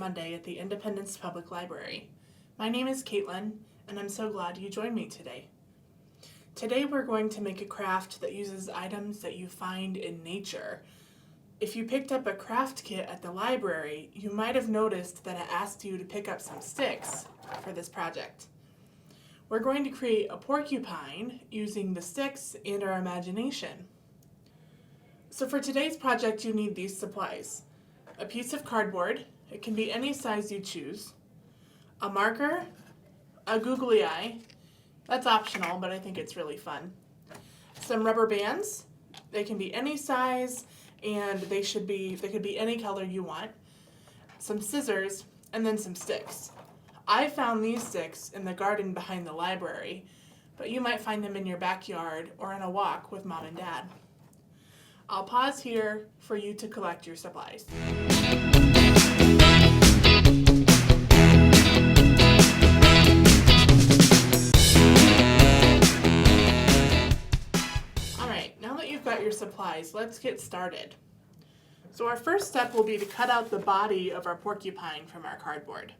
Monday at the Independence Public Library. My name is Caitlin, and I'm so glad you joined me today. Today we're going to make a craft that uses items that you find in nature. If you picked up a craft kit at the library, you might have noticed that it asked you to pick up some sticks for this project. We're going to create a porcupine using the sticks and our imagination. So for today's project, you need these supplies. A piece of cardboard, it can be any size you choose, a marker, a googly eye, that's optional, but I think it's really fun, some rubber bands, they can be any size and they could be any color you want, some scissors, and then some sticks. I found these sticks in the garden behind the library, but you might find them in your backyard or on a walk with Mom and Dad. I'll pause here for you to collect your supplies. Alright, now that you've got your supplies, let's get started. So our first step will be to cut out the body of our porcupine from our cardboard.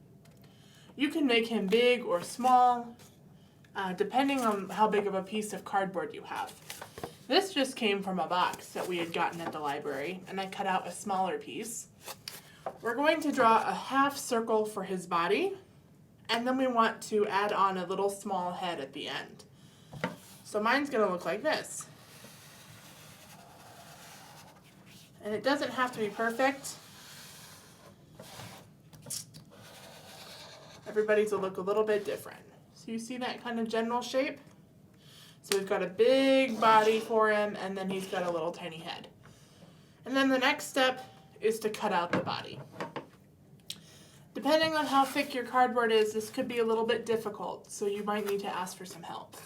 You can make him big or small, depending on how big of a piece of cardboard you have. This just came from a box that we had gotten at the library, and I cut out a smaller piece. We're going to draw a half circle for his body, and then we want to add on a little small head at the end. So mine's going to look like this. And it doesn't have to be perfect. Everybody's will look a little bit different. So you see that kind of general shape? So we've got a big body for him, and then he's got a little tiny head. And then the next step is to cut out the body. Depending on how thick your cardboard is, this could be a little bit difficult, so you might need to ask for some help.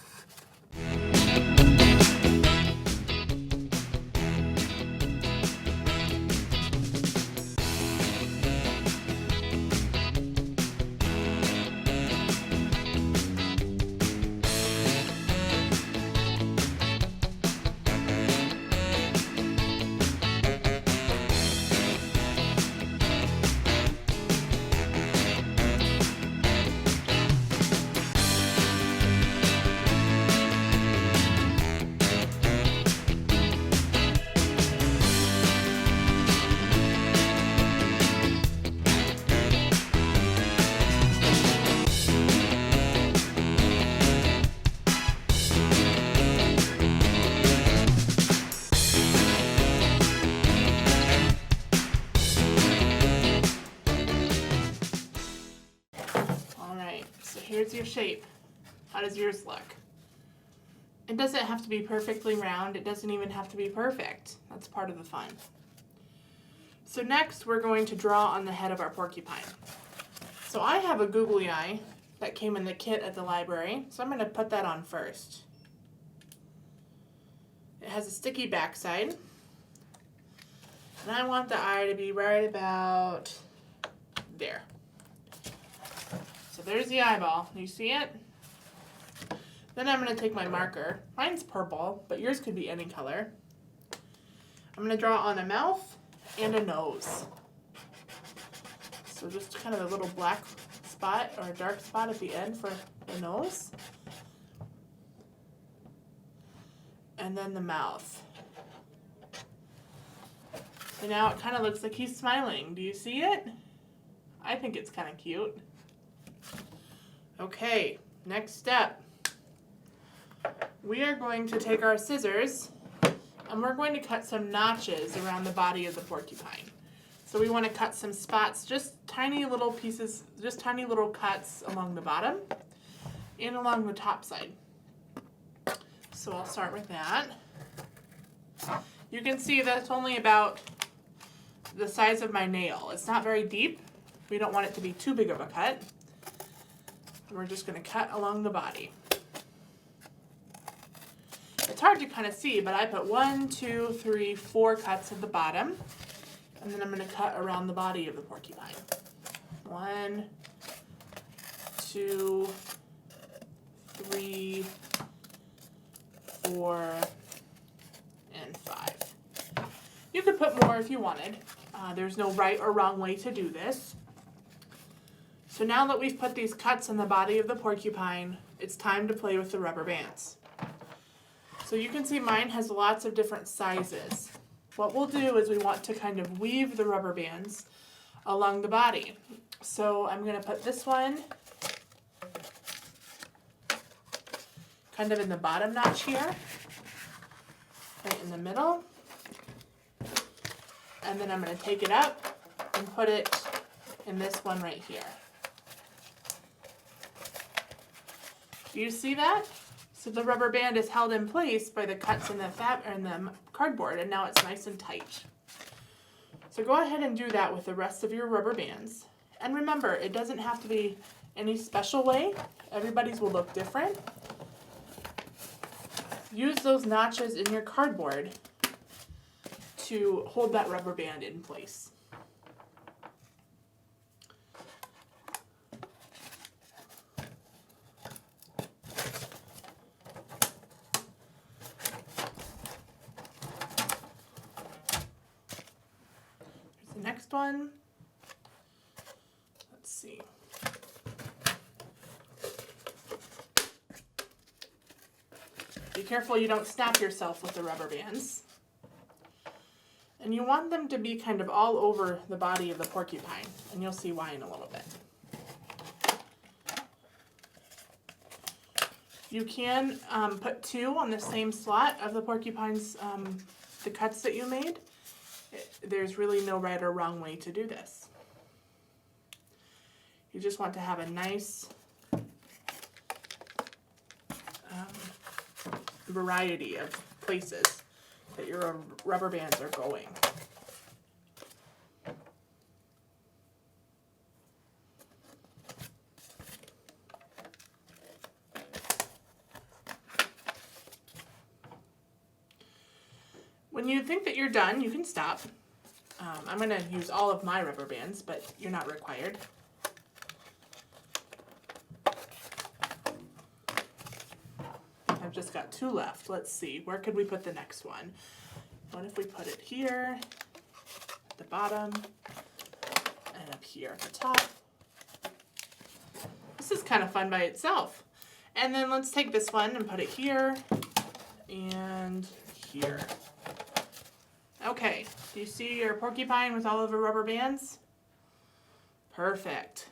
Here's your shape. How does yours look? It doesn't have to be perfectly round. It doesn't even have to be perfect. That's part of the fun. So next we're going to draw on the head of our porcupine. So I have a googly eye that came in the kit at the library, so I'm going to put that on first. It has a sticky backside, and I want the eye to be right about there. So there's the eyeball. You see it? Then I'm going to take my marker. Mine's purple, but yours could be any color. I'm going to draw on a mouth and a nose. So just kind of a little black spot or a dark spot at the end for the nose. And then the mouth. So now it kind of looks like he's smiling. Do you see it? I think it's kind of cute. Okay, next step. We are going to take our scissors and we're going to cut some notches around the body of the porcupine. So we want to cut some spots, just tiny little pieces, just tiny little cuts along the bottom and along the top side. So I'll start with that. You can see that's only about the size of my nail. It's not very deep. We don't want it to be too big of a cut. We're just going to cut along the body. It's hard to kind of see, but I put 1, 2, 3, 4 cuts at the bottom, and then I'm going to cut around the body of the porcupine. 1, 2, 3, 4, and 5. You could put more if you wanted. There's no right or wrong way to do this. So now that we've put these cuts in the body of the porcupine, it's time to play with the rubber bands. So you can see mine has lots of different sizes. What we'll do is we want to kind of weave the rubber bands along the body. So I'm going to put this one kind of in the bottom notch here, right in the middle. And then I'm going to take it up and put it in this one right here. Do you see that? So the rubber band is held in place by the cuts in the cardboard, and now it's nice and tight. So go ahead and do that with the rest of your rubber bands. And remember, it doesn't have to be any special way. Everybody's will look different. Use those notches in your cardboard to hold that rubber band in place. Here's the next one. Let's see. Be careful you don't snap yourself with the rubber bands. And you want them to be kind of all over the body of the porcupine, and you'll see why in a little bit. You can put two on the same slot of the porcupine's, the cuts that you made. There's really no right or wrong way to do this. You just want to have a nice variety of places that your rubber bands are going. When you think that you're done, you can stop. I'm going to use all of my rubber bands, but you're not required. I've just got two left. Let's see, where could we put the next one? What if we put it here, at the bottom, and up here at the top? This is kind of fun by itself. And then let's take this one and put it here and here. Okay, do you see your porcupine with all of the rubber bands? Perfect.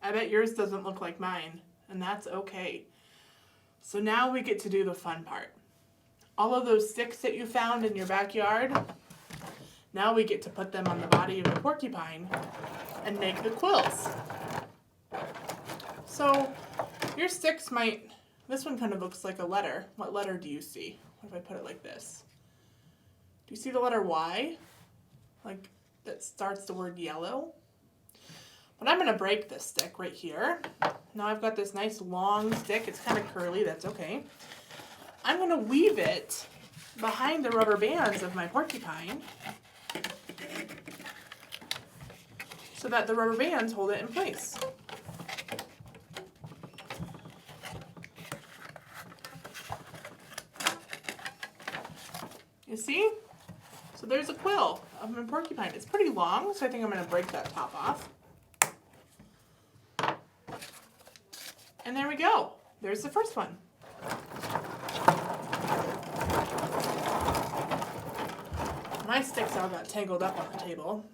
I bet yours doesn't look like mine, and that's okay. So now we get to do the fun part. All of those sticks that you found in your backyard, now we get to put them on the body of the porcupine and make the quills. So your sticks might, this one kind of looks like a letter. What letter do you see? What if I put it like this? Do you see the letter Y? Like that starts the word yellow? But I'm going to break this stick right here. Now I've got this nice long stick. It's kind of curly. That's okay. I'm going to weave it behind the rubber bands of my porcupine so that the rubber bands hold it in place. You see? So there's a quill of my porcupine. It's pretty long, so I think I'm going to break that top off. And there we go. There's the first one. My sticks all got tangled up on the table.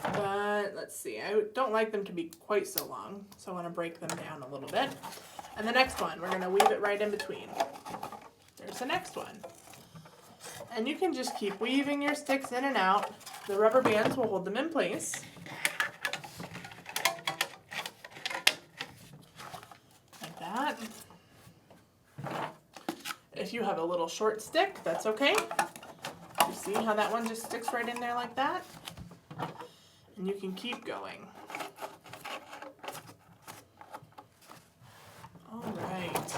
But let's see, I don't like them to be quite so long, so I want to break them down a little bit. And the next one, we're going to weave it right in between. There's the next one. And you can just keep weaving your sticks in and out. The rubber bands will hold them in place. Like that. If you have a little short stick, that's okay. You see how that one just sticks right in there like that? And you can keep going. All right.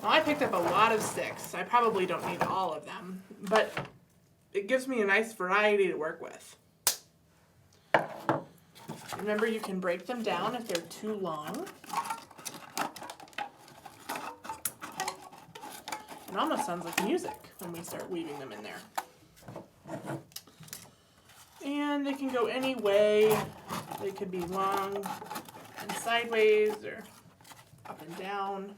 Now I picked up a lot of sticks. I probably don't need all of them, but it gives me a nice variety to work with. Remember, you can break them down if they're too long. It almost sounds like music when we start weaving them in there. And they can go any way. They could be long and sideways or up and down.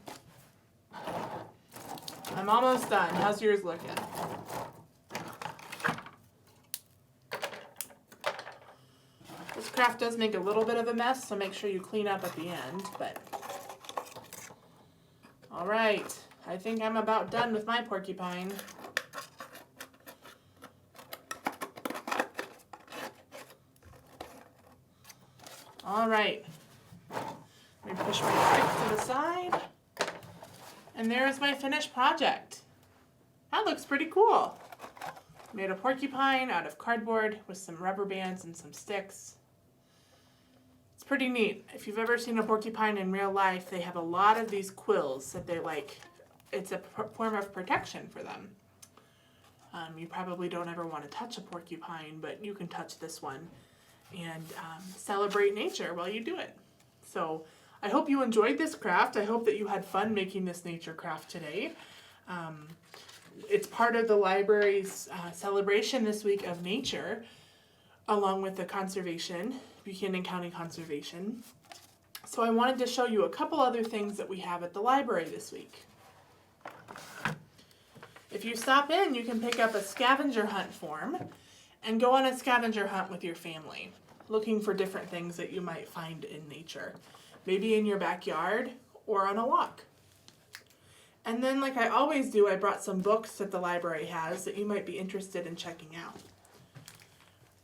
I'm almost done. How's yours looking? This craft does make a little bit of a mess, so make sure you clean up at the end, but all right, I think I'm about done with my porcupine. All right, let me push my stick to the side, and there's my finished project. That looks pretty cool. Made a porcupine out of cardboard with some rubber bands and some sticks. It's pretty neat. If you've ever seen a porcupine in real life, they have a lot of these quills that they like. It's a form of protection for them. You probably don't ever want to touch a porcupine, but you can touch this one and celebrate nature while you do it. So I hope you enjoyed this craft. I hope that you had fun making this nature craft today. It's part of the library's celebration this week of nature, along with the conservation, Buchanan County Conservation. So I wanted to show you a couple other things that we have at the library this week. If you stop in, you can pick up a scavenger hunt form and go on a scavenger hunt with your family, looking for different things that you might find in nature, maybe in your backyard or on a walk. And then, like I always do, I brought some books that the library has that you might be interested in checking out.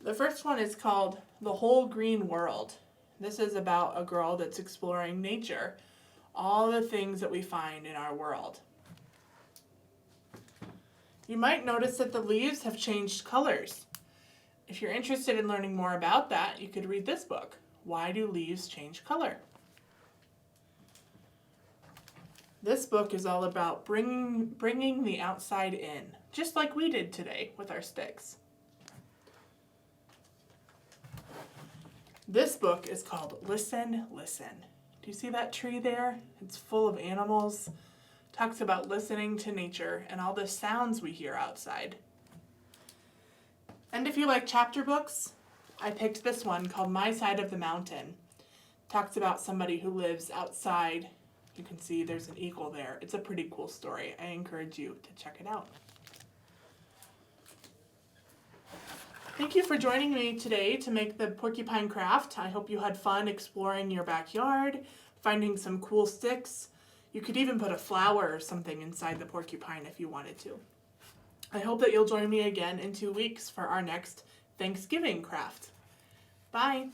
The first one is called The Whole Green World. This is about a girl that's exploring nature, all the things that we find in our world. You might notice that the leaves have changed colors. If you're interested in learning more about that, you could read this book, Why Do Leaves Change Color? This book is all about bringing the outside in, just like we did today with our sticks. This book is called Listen, Listen. Do you see that tree there? It's full of animals. Talks about listening to nature and all the sounds we hear outside. And if you like chapter books, I picked this one called My Side of the Mountain. Talks about somebody who lives outside. You can see there's an eagle there. It's a pretty cool story. I encourage you to check it out. Thank you for joining me today to make the porcupine craft. I hope you had fun exploring your backyard, finding some cool sticks. You could even put a flower or something inside the porcupine if you wanted to. I hope that you'll join me again in 2 weeks for our next Thanksgiving craft. Bye.